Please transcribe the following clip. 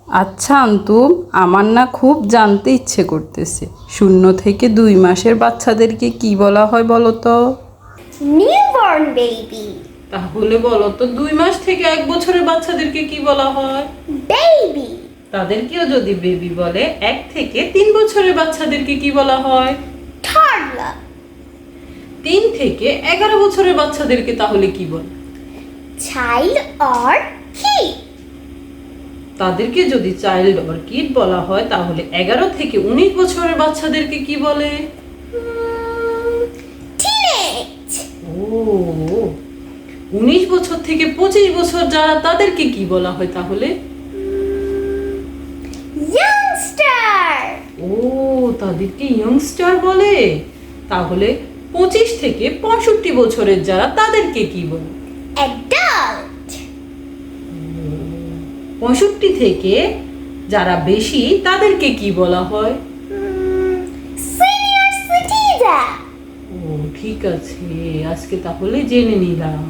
আচ্ছা আন্তুম, আমার না খুব জানতে ইচ্ছে করতেছে, 0 থেকে 2 মাসের বাচ্চাদেরকে কি বলা হয় বলো তো? Newborn baby. তাহলে বলো তো 2 মাস থেকে 1 বছরের বাচ্চাদেরকে কি বলা হয়? বেবি। তাদেরকেও যদি বেবি বলে, 1 থেকে 3 বছরের বাচ্চাদেরকে কি বলা হয়? টডলার। 3 থেকে 11 বছরের বাচ্চাদেরকে তাহলে কি বলে? Child or kid. তাদেরকে যদি চাইল্ড অর কিড বলা হয়, তাহলে 11 থেকে 19 বছরের বাচ্চাদেরকে কি বলে? টিনেজ। ও, 19 বছর থেকে 25 বছর যারা, তাদেরকে কি বলা হয় তাহলে? ইয়াংস্টার। ও, তাদেরকে ইয়ংস্টার বলে। তাহলে 25 থেকে 65 বছরের যারা, তাদেরকে কি বলে? অ্যাডাল্ট। 65 থেকে যারা বেশি, তাদেরকে কি বলা হয়? Senior citizen. ও, ঠিক আছে, আজকে তাহলে জেনে নিলাম।